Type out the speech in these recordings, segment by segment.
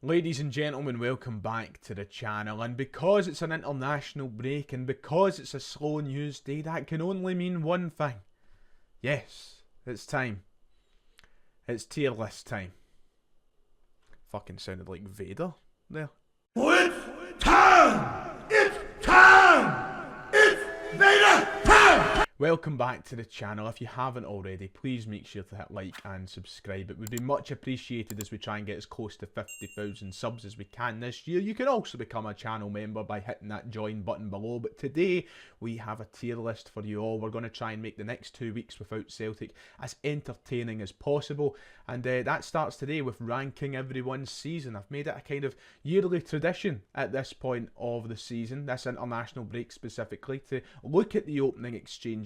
Ladies and gentlemen, welcome back to the channel, and because it's an international break and because it's a slow news day, that can only mean one thing. Yes, it's time. It's tier list time. Fucking sounded like Vader there. It's time! It's time! It's Vader time! Welcome back to the channel. If you haven't already, please make sure to hit like and subscribe. It would be much appreciated as we try and get as close to 50,000 subs as we can this year. You can also become a channel member by hitting that join button below. But today, we have a tier list for you all. We're going to try and make the next 2 weeks without Celtic as entertaining as possible. And that starts today with ranking everyone's season. I've made it a kind of yearly tradition at this point of the season, this international break specifically, to look at the opening exchanges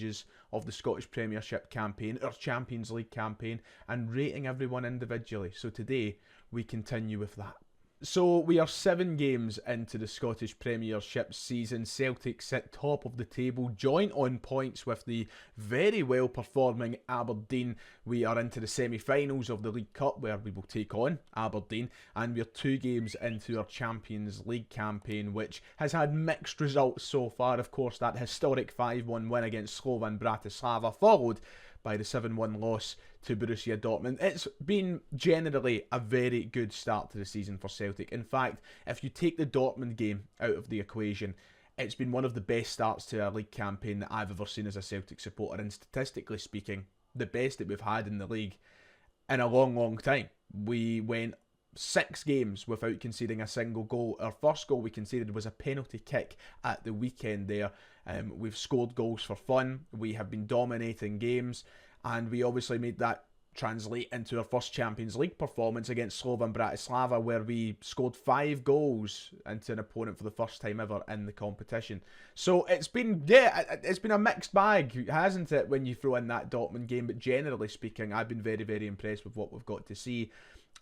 of the Scottish Premiership campaign, or Champions League campaign, and rating everyone individually. So today, we continue with that. So we are 7 games into the Scottish Premiership season. Celtic sit top of the table, joint on points with the very well performing Aberdeen. We are into the semi-finals of the League Cup where we will take on Aberdeen, and we're 2 games into our Champions League campaign, which has had mixed results so far. Of course, that historic 5-1 win against Slovan Bratislava, followed by the 7-1 loss to Borussia Dortmund. It's been generally a very good start to the season for Celtic. In fact, if you take the Dortmund game out of the equation, it's been one of the best starts to a league campaign that I've ever seen as a Celtic supporter, and statistically speaking, the best that we've had in the league in a long, long time. We went 6 games without conceding a single goal. Our first goal we conceded was a penalty kick at the weekend there. We've scored goals for fun. We have been dominating games, and we obviously made that translate into our first Champions League performance against Slovan Bratislava, where we scored 5 goals into an opponent for the first time ever in the competition. So it's been a mixed bag, hasn't it, when you throw in that Dortmund game? But generally speaking, I've been very, very impressed with what we've got to see,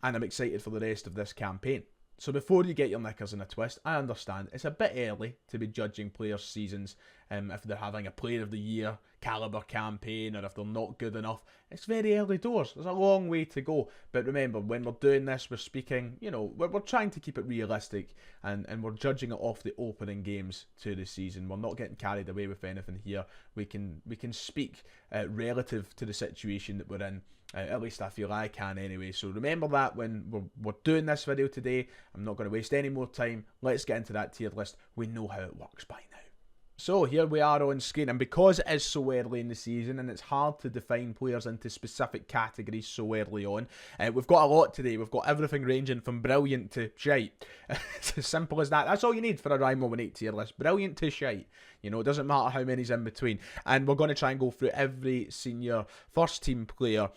and I'm excited for the rest of this campaign. So before you get your knickers in a twist, I understand it's a bit early to be judging players' seasons if they're having a Player of the Year calibre campaign, or if they're not good enough. It's very early doors. There's a long way to go. But remember, when we're doing this, we're speaking, we're trying to keep it realistic, and we're judging it off the opening games to the season. We're not getting carried away with anything here. We can speak relative to the situation that we're in. At least I feel I can anyway. So remember that when we're doing this video today. I'm not going to waste any more time. Let's get into that tier list. We know how it works by now. So here we are on screen, and because it is so early in the season and it's hard to define players into specific categories so early on, we've got a lot today. We've got everything ranging from brilliant to shite. It's as simple as that. That's all you need for a Rhyme 18 tier list. Brilliant to shite. It doesn't matter how many's in between. And we're going to try and go through every senior first team player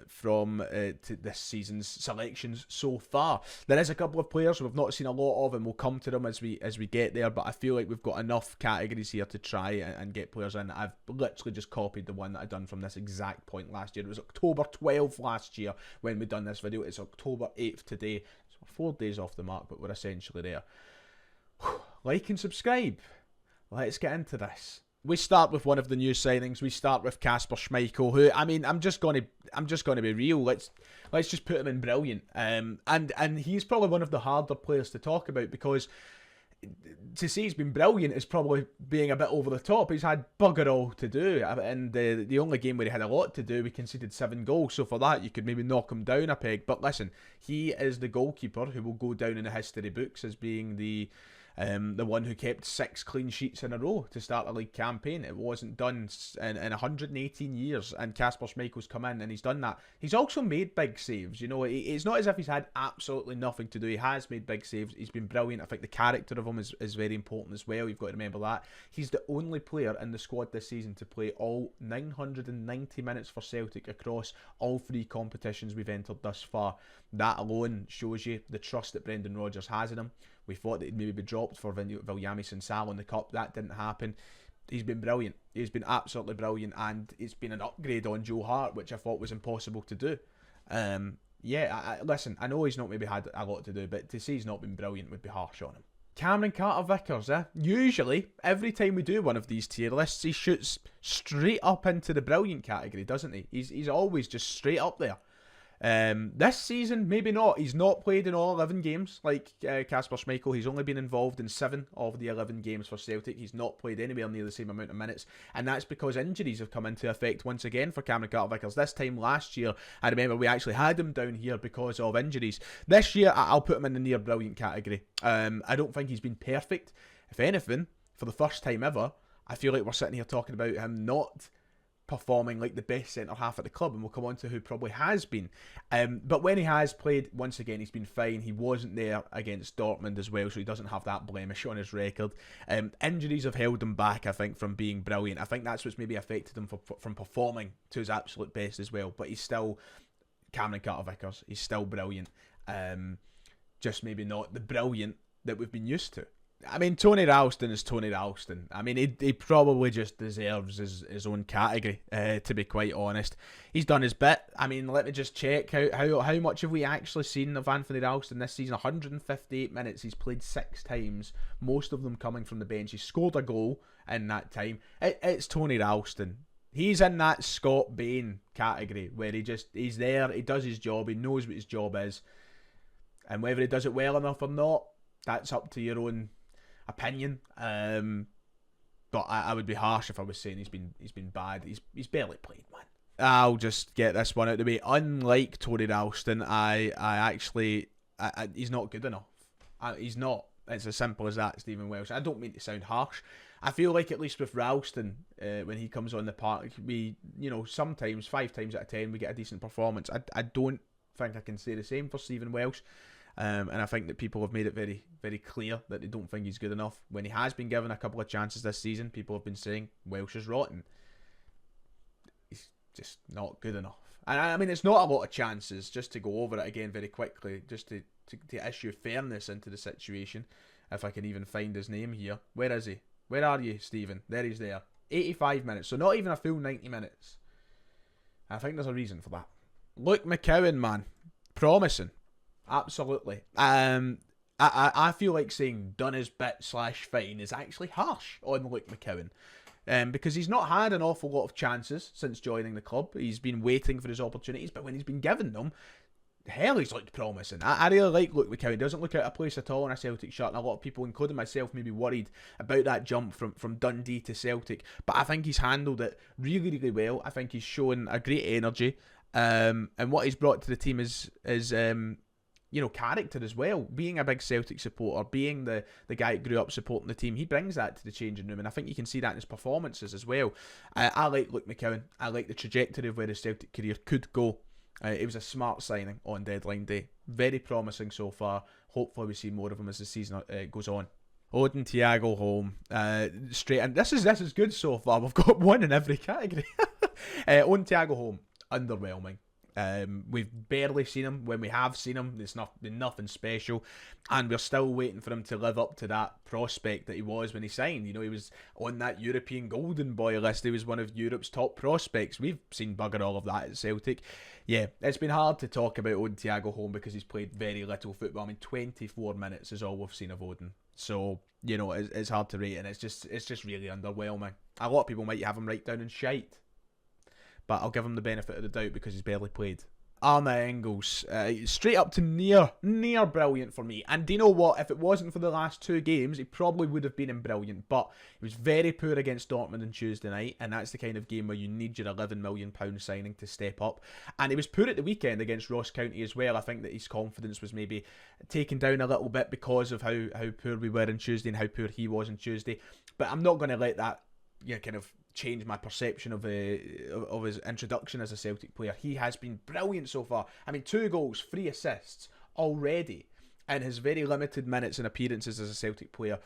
from this season's selections so far. There is a couple of players we've not seen a lot of, and we'll come to them as we get there, but I feel like we've got enough categories here to try and get players in. I've literally just copied the one that I'd done from this exact point last year. It was October 12th last year when we done this video. It's October 8th today. So we're 4 days off the mark, but we're essentially there. Like and subscribe. Let's get into this. We start with one of the new signings. We start with Kasper Schmeichel, who, I mean, I'm just gonna be real. Let's just put him in brilliant. And he's probably one of the harder players to talk about, because to say he's been brilliant is probably being a bit over the top. He's had bugger all to do, and the only game where he had a lot to do, we conceded 7 goals. So for that, you could maybe knock him down a peg. But listen, he is the goalkeeper who will go down in the history books as being the one who kept 6 clean sheets in a row to start a league campaign. It wasn't done in 118 years, and Kasper Schmeichel's come in and he's done that. He's also made big saves. It's not as if he's had absolutely nothing to do. He has made big saves. He's been brilliant. I think the character of him is very important as well. You've got to remember that. He's the only player in the squad this season to play all 990 minutes for Celtic across all 3 competitions we've entered thus far. That alone shows you the trust that Brendan Rodgers has in him. We thought that he'd maybe be dropped for Viljamis and Sal in the Cup. That didn't happen. He's been brilliant. He's been absolutely brilliant, and it's been an upgrade on Joe Hart, which I thought was impossible to do. Listen, I know he's not maybe had a lot to do, but to say he's not been brilliant would be harsh on him. Cameron Carter-Vickers, usually, every time we do one of these tier lists, he shoots straight up into the brilliant category, doesn't he? He's always just straight up there. This season, maybe not. He's not played in all 11 games like Kasper Schmeichel. He's only been involved in 7 of the 11 games for Celtic. He's not played anywhere near the same amount of minutes, and that's because injuries have come into effect once again for Cameron Carter-Vickers. This time last year, I remember we actually had him down here because of injuries. This year, I'll put him in the near brilliant category. I don't think he's been perfect. If anything, for the first time ever, I feel like we're sitting here talking about him not performing like the best centre-half at the club, and we'll come on to who probably has been. But when he has played, once again, he's been fine. He wasn't there against Dortmund as well, so he doesn't have that blemish on his record. Injuries have held him back, I think, from being brilliant. I think that's what's maybe affected him from performing to his absolute best as well. But he's still Cameron Carter-Vickers. He's still brilliant. Just maybe not the brilliant that we've been used to. I mean, Tony Ralston is Tony Ralston. I mean, he probably just deserves his own category, to be quite honest. He's done his bit. I mean, let me just check how much have we actually seen of Anthony Ralston this season. 158 minutes. He's played 6 times, most of them coming from the bench. He scored a goal in that time. It's Tony Ralston. He's in that Scott Bain category where he's there, he does his job, he knows what his job is. And whether he does it well enough or not, that's up to your own opinion, but I would be harsh if I was saying he's been bad. He's barely played, man. I'll just get this one out of the way. Unlike Tony Ralston, he's not good enough. He's not. It's as simple as that, Stephen Welsh. I don't mean to sound harsh. I feel like at least with Ralston, when he comes on the park, sometimes 5 times out of 10 we get a decent performance. I don't think I can say the same for Stephen Welsh. And I think that people have made it very, very clear that they don't think he's good enough. When he has been given a couple of chances this season, people have been saying Welsh is rotten. He's just not good enough. And I mean, it's not a lot of chances, just to go over it again very quickly, just to issue fairness into the situation, if I can even find his name here. Where is he? Where are you, Stephen? There he's there. 85 minutes, so not even a full 90 minutes. I think there's a reason for that. Luke McCowan, man. Promising. Absolutely. I feel like saying done his bit / fine is actually harsh on Luke McCowan. Because he's not had an awful lot of chances since joining the club. He's been waiting for his opportunities, but when he's been given them, hell, he's looked promising. I really like Luke McCowan. He doesn't look out of place at all in a Celtic shirt, and a lot of people, including myself, may be worried about that jump from Dundee to Celtic. But I think he's handled it really, really well. I think he's shown a great energy. And what he's brought to the team is character as well. Being a big Celtic supporter, being the guy who grew up supporting the team, he brings that to the changing room, and I think you can see that in his performances as well. I like Luke McCowan. I like the trajectory of where his Celtic career could go. It was a smart signing on deadline day. Very promising so far. Hopefully we see more of him as the season goes on. Odin Thiago home. Straight in. This is good so far. We've got one in every category. Odin Thiago home. Underwhelming. We've barely seen him. When we have seen him, it's been nothing special, and we're still waiting for him to live up to that prospect that he was when he signed. He was on that European Golden Boy list. He was one of Europe's top prospects. We've seen bugger all of that at Celtic. Yeah, it's been hard to talk about Odin Thiago home because he's played very little football. I mean, 24 minutes is all we've seen of Odin. So, it's hard to rate, and it's just really underwhelming. A lot of people might have him right down in shite, but I'll give him the benefit of the doubt because he's barely played. Arne Engels, straight up to near brilliant for me. And do you know what? If it wasn't for the last 2 games, he probably would have been in brilliant. But he was very poor against Dortmund on Tuesday night, and that's the kind of game where you need your £11 million signing to step up. And he was poor at the weekend against Ross County as well. I think that his confidence was maybe taken down a little bit because of how poor we were on Tuesday and how poor he was on Tuesday. But I'm not going to let that kind of change my perception of his introduction as a Celtic player. He has been brilliant so far. I mean, 2 goals, 3 assists already in his very limited minutes and appearances as a Celtic player.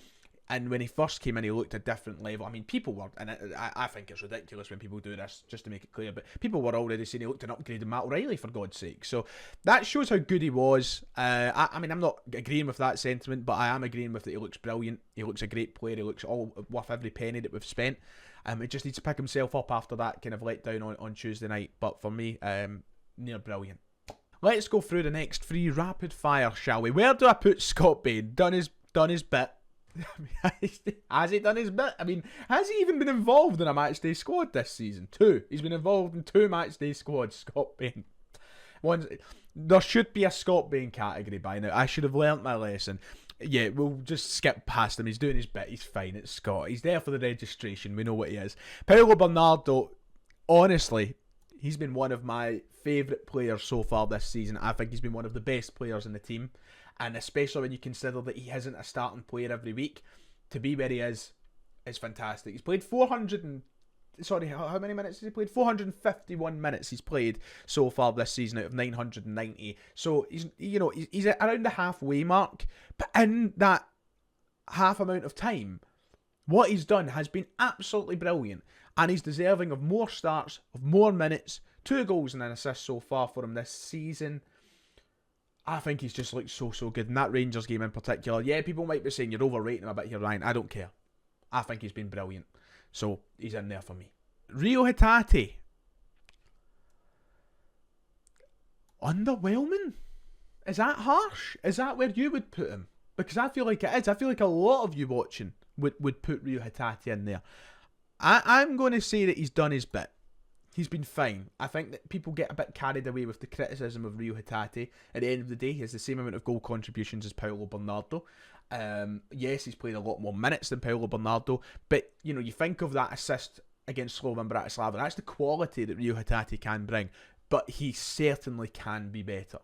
And when he first came in, he looked a different level. I mean, people were, and I think it's ridiculous when people do this, just to make it clear, but people were already saying he looked an upgrade in Matt O'Reilly, for God's sake. So that shows how good he was. I mean, I'm not agreeing with that sentiment, but I am agreeing with that he looks brilliant. He looks a great player. He looks all worth every penny that we've spent. He just needs to pick himself up after that kind of letdown on Tuesday night. But for me, near brilliant. Let's go through the next 3 rapid fire, shall we? Where do I put Scott Bain? Done his bit. Has he done his bit? I mean, has he even been involved in a matchday squad this season? 2. He's been involved in 2 matchday squads, Scott Bain. There should be a Scott Bain category by now. I should have learnt my lesson. Yeah, we'll just skip past him. He's doing his bit. He's fine. It's Scott. He's there for the registration. We know what he is. Paulo Bernardo, honestly, he's been one of my favourite players so far this season. I think he's been one of the best players in the team. And especially when you consider that he isn't a starting player every week, to be where he is fantastic. He's played how many minutes has he played? 451 minutes he's played so far this season out of 990. So he's around the halfway mark. But in that half amount of time, what he's done has been absolutely brilliant. And he's deserving of more starts, of more minutes, 2 goals and an assist so far for him this season. I think he's just looked so good in that Rangers game in particular. Yeah, people might be saying you're overrating him a bit here, Ryan. I don't care. I think he's been brilliant. So he's in there for me. Rio Hatate. Underwhelming? Is that harsh? Is that where you would put him? Because I feel like it is. I feel like a lot of you watching would put Rio Hatate in there. I'm going to say that he's done his bit. He's been fine. I think that people get a bit carried away with the criticism of Rio Hatate. At the end of the day, he has the same amount of goal contributions as Paulo Bernardo. Yes, he's played a lot more minutes than Paulo Bernardo, but you think of that assist against Slovan Bratislava. That's the quality that Rio Hatate can bring, but he certainly can be better.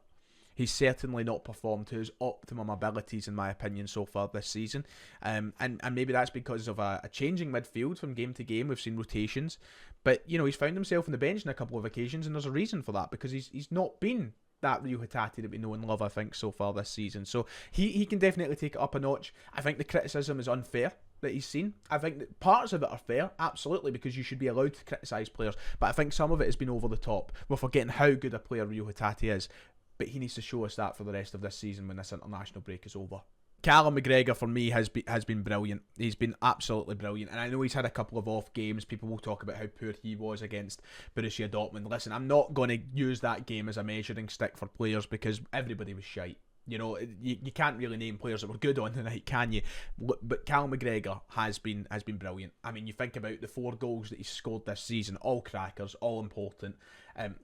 He's certainly not performed to his optimum abilities, in my opinion, so far this season. And maybe that's because of a changing midfield from game to game. We've seen rotations. But, he's found himself on the bench on a couple of occasions, and there's a reason for that, because he's not been that Rio Hatate that we know and love, I think, so far this season. So he can definitely take it up a notch. I think the criticism is unfair that he's seen. I think that parts of it are fair, absolutely, because you should be allowed to criticise players. But I think some of it has been over the top. We're forgetting how good a player Rio Hatate is. But he needs to show us that for the rest of this season when this international break is over. Callum McGregor, for me, has been brilliant. He's been absolutely brilliant. And I know he's had a couple of off games. People will talk about how poor he was against Borussia Dortmund. Listen, I'm not going to use that game as a measuring stick for players because everybody was shite. You can't really name players that were good on the night, can you? But Callum McGregor has been brilliant. I mean, you think about the 4 goals that he's scored this season, all crackers, all important.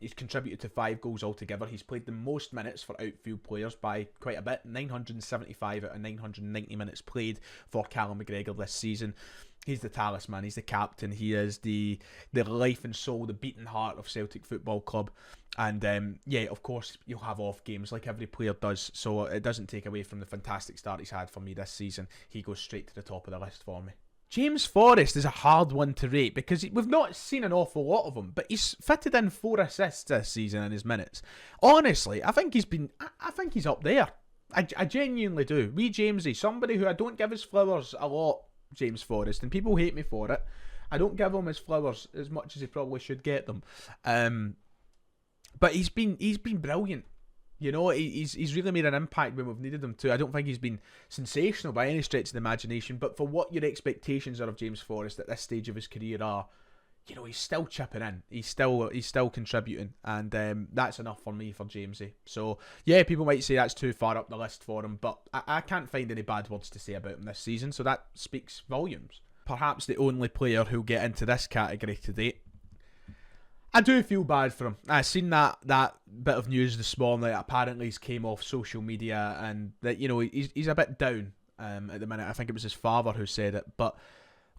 He's contributed to 5 goals altogether. He's played the most minutes for outfield players by quite a bit, 975 out of 990 minutes played for Callum McGregor this season. He's the talisman, he's the captain, he is the life and soul, the beating heart of Celtic Football Club. And of course, you'll have off games like every player does, so it doesn't take away from the fantastic start he's had for me this season. He goes straight to the top of the list for me. James Forrest is a hard one to rate because we've not seen an awful lot of him, but he's fitted in 4 assists this season in his minutes. Honestly, I think he's up there. I genuinely do. Wee Jamesy, somebody who I don't give his flowers a lot, James Forrest, and people hate me for it. I don't give him his flowers as much as he probably should get them. But he's been brilliant. He's really made an impact when we've needed him to. I don't think he's been sensational by any stretch of the imagination, but for what your expectations are of James Forrest at this stage of his career are, he's still chipping in. He's still contributing, and that's enough for me for Jamesy. So yeah, people might say that's too far up the list for him, but I can't find any bad words to say about him this season, so that speaks volumes. Perhaps the only player who'll get into this category today. I do feel bad for him. I seen that bit of news this morning that apparently he's came off social media and that he's a bit down at the minute. I think it was his father who said it, but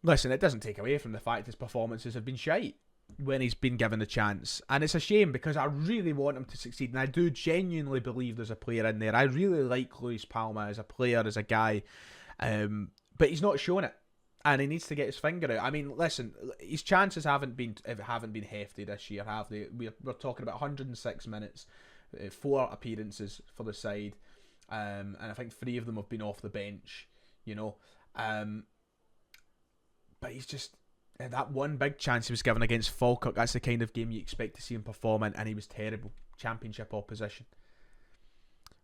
listen, it doesn't take away from the fact his performances have been shite when he's been given the chance, and it's a shame because I really want him to succeed, and I do genuinely believe there's a player in there. I really like Luis Palma as a player, as a guy, but he's not showing it. And he needs to get his finger out. I mean, listen, his chances haven't been hefty this year, have they? We're talking about 106 minutes, 4 appearances for the side, and I think 3 of them have been off the bench. But he's just that one big chance he was given against Falkirk. That's the kind of game you expect to see him perform in, and he was terrible. Championship opposition.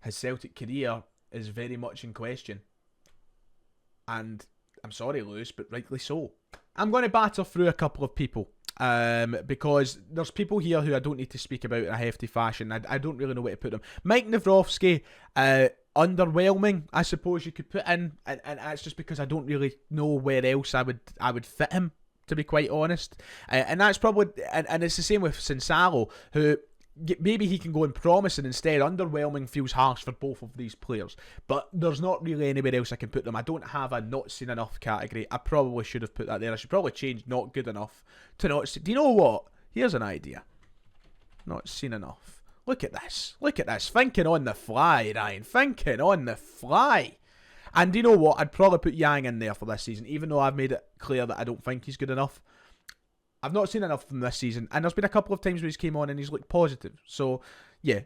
His Celtic career is very much in question, and I'm sorry, Lewis, but rightly so. I'm going to batter through a couple of people because there's people here who I don't need to speak about in a hefty fashion. I don't really know where to put them. Mike Nawrowski, underwhelming, I suppose you could put in, and that's just because I don't really know where else I would fit him, to be quite honest. And that's probably, and it's the same with Sinsalo, who, maybe he can go in promising instead. Underwhelming feels harsh for both of these players, but there's not really anywhere else I can put them. I don't have a not seen enough category. I probably should have put that there. I should probably change not good enough to not seen. Do you know what? Here's an idea. Not seen enough. Look at this. Look at this. Thinking on the fly, Ryan. Thinking on the fly. And do you know what? I'd probably put Yang in there for this season, even though I've made it clear that I don't think he's good enough. I've not seen enough from this season, and there's been a couple of times where he's came on and he's looked positive. So, yeah,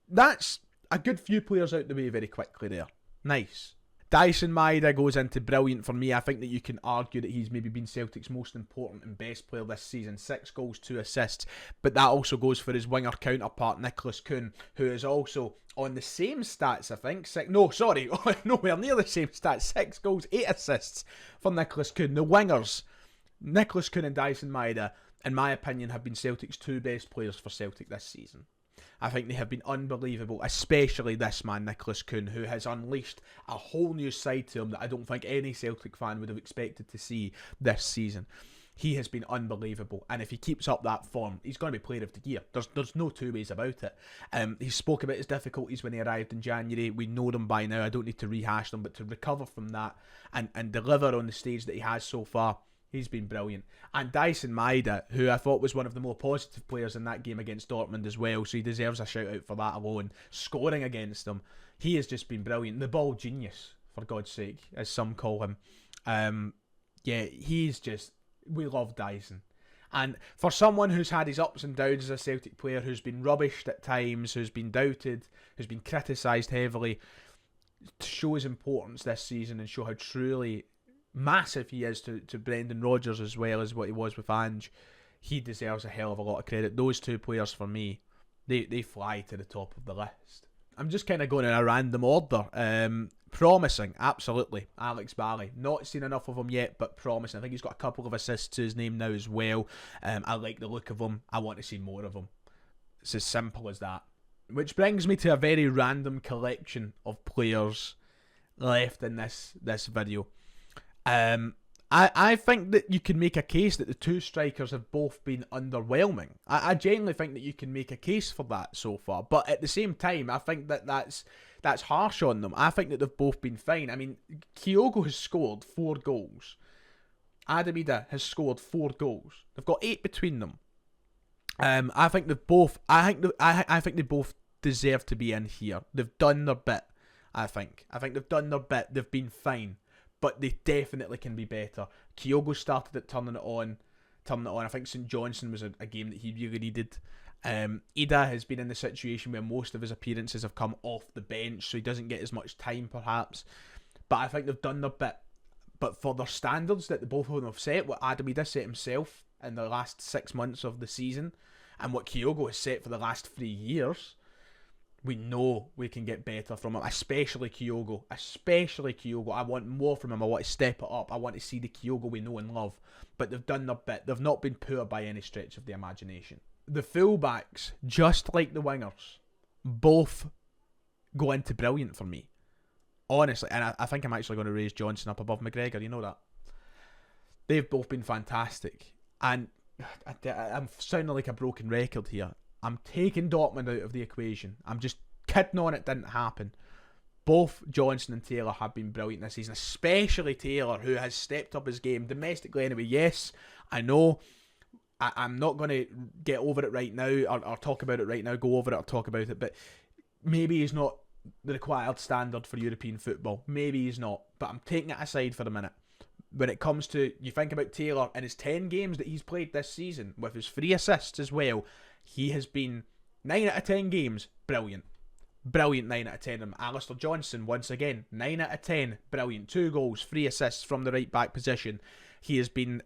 that's a good few players out the way very quickly there. Nice. Dyson Maeda goes into brilliant for me. I think that you can argue that he's maybe been Celtic's most important and best player this season. 6 goals, 2 assists. But that also goes for his winger counterpart, Nicholas Kuhn, who is also on the same stats, I think. Nowhere near the same stats. 6 goals, 8 assists for Nicholas Kuhn. The wingers, Nicholas Kuhn and Dyson Maeda, in my opinion, have been Celtic's 2 best players for Celtic this season. I think they have been unbelievable, especially this man, Nicholas Kuhn, who has unleashed a whole new side to him that I don't think any Celtic fan would have expected to see this season. He has been unbelievable, and if he keeps up that form, he's going to be player of the year. There's no two ways about it. He spoke about his difficulties when he arrived in January. We know them by now. I don't need to rehash them, but to recover from that and deliver on the stage that he has so far, he's been brilliant. And Dyson Maeda, who I thought was one of the more positive players in that game against Dortmund as well, so he deserves a shout out for that alone. Scoring against them, he has just been brilliant. The ball genius, for God's sake, as some call him. He's just, we love Dyson. And for someone who's had his ups and downs as a Celtic player, who's been rubbished at times, who's been doubted, who's been criticised heavily, to show his importance this season and show how truly massive he is to Brendan Rodgers as well as what he was with Ange, he deserves a hell of a lot of credit. Those 2 players for me, they fly to the top of the list. I'm just kind of going in a random order. Promising, absolutely. Alex Bally, not seen enough of him yet, but promising. I think he's got a couple of assists to his name now as well. I like the look of him. I want to see more of him. It's as simple as that. Which brings me to a very random collection of players left in this video. I think that you can make a case that the 2 strikers have both been underwhelming. I genuinely think that you can make a case for that so far. But at the same time, I think that that's harsh on them. I think that they've both been fine. I mean, Kyogo has scored 4 goals. Adam Ida has scored 4 goals. They've got 8 between them. I think they've both. I think they both deserve to be in here. They've done their bit. I think they've done their bit. They've been fine. But they definitely can be better. Kyogo started at turning it on. I think St Johnstone was a game that he really needed. Ida has been in the situation where most of his appearances have come off the bench, so he doesn't get as much time perhaps. But I think they've done their bit. But for their standards that the both of them have set, what Adam Ida set himself in the last 6 months of the season, and what Kyogo has set for the last 3 years, we know we can get better from him, especially Kyogo. I want more from him. I want to step it up. I want to see the Kyogo we know and love. But they've done their bit. They've not been poor by any stretch of the imagination. The fullbacks, just like the wingers, both go into brilliant for me. Honestly, and I think I'm actually going to raise Johnson up above McGregor. You know that. They've both been fantastic. And I'm sounding like a broken record here. I'm taking Dortmund out of the equation. I'm just kidding on it didn't happen. Both Johnson and Taylor have been brilliant this season, especially Taylor, who has stepped up his game domestically anyway. Yes, I know I'm not going to get over it right now or talk about it right now, go over it or talk about it, but maybe he's not the required standard for European football. Maybe he's not, but I'm taking it aside for a minute. When it comes to, you think about Taylor in his 10 games that he's played this season, with his 3 assists as well, he has been 9 out of 10 games, brilliant. Brilliant 9 out of 10 of them. Alistair Johnson, once again, 9 out of 10, brilliant. 2 goals, 3 assists from the right back position. He has been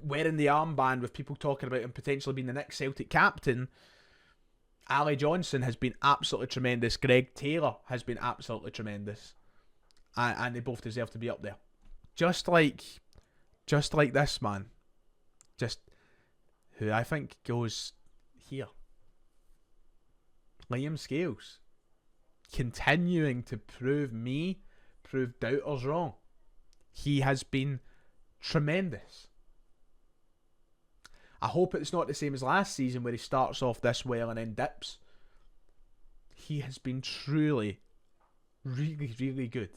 wearing the armband with people talking about him potentially being the next Celtic captain. Ali Johnson has been absolutely tremendous. Greg Taylor has been absolutely tremendous. And they both deserve to be up there. Just like this man. Just who I think goes here. Liam Scales. Continuing to prove doubters wrong. He has been tremendous. I hope it's not the same as last season where he starts off this well and then dips. He has been truly, really, really good.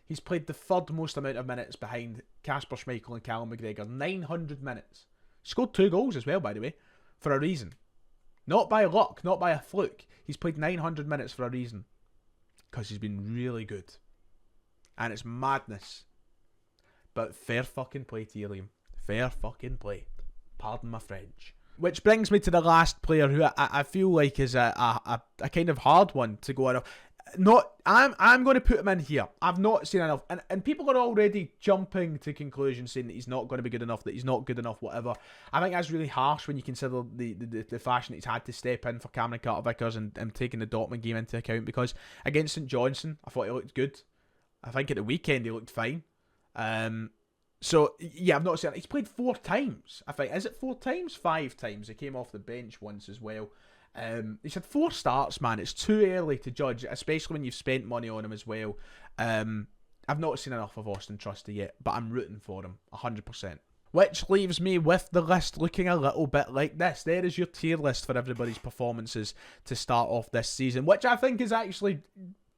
He's played the third most amount of minutes behind Kasper Schmeichel and Callum McGregor. 900 minutes. Scored 2 goals as well, by the way, for a reason. Not by luck, not by a fluke. He's played 900 minutes for a reason. Because he's been really good. And it's madness. But fair fucking play to you, Liam. Fair fucking play. Pardon my French. Which brings me to the last player who I feel like is a kind of hard one to go on. I'm going to put him in here. I've not seen enough. And people are already jumping to conclusions saying that he's not going to be good enough, that he's not good enough, whatever. I think that's really harsh when you consider the fashion that he's had to step in for Cameron Carter-Vickers and taking the Dortmund game into account, because against St Johnstone, I thought he looked good. I think at the weekend he looked fine. So, yeah, I've not seen it. He's played 4 times, I think. Is it 4 times? 5 times. He came off the bench once as well. He's had 4 starts, man. It's too early to judge, especially when you've spent money on him as well. I've not seen enough of Austin Trusty yet, but I'm rooting for him, 100%. Which leaves me with the list looking a little bit like this. There is your tier list for everybody's performances to start off this season, which I think is actually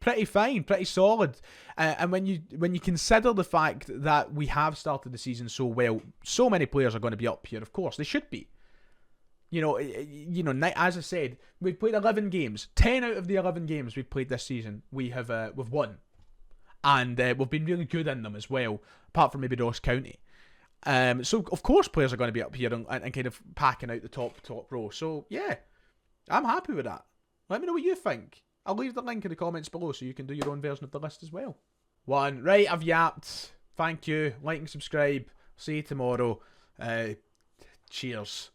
pretty fine, pretty solid. And when you consider the fact that we have started the season so well, so many players are going to be up here. Of course, they should be. You know, as I said, we've played 11 games. 10 out of the 11 games we've played this season, we've won, and we've been really good in them as well. Apart from maybe Ross County. So of course players are going to be up here and kind of packing out the top row. So yeah, I'm happy with that. Let me know what you think. I'll leave the link in the comments below so you can do your own version of the list as well. Right, I've yapped. Thank you. Like and subscribe. See you tomorrow. Cheers.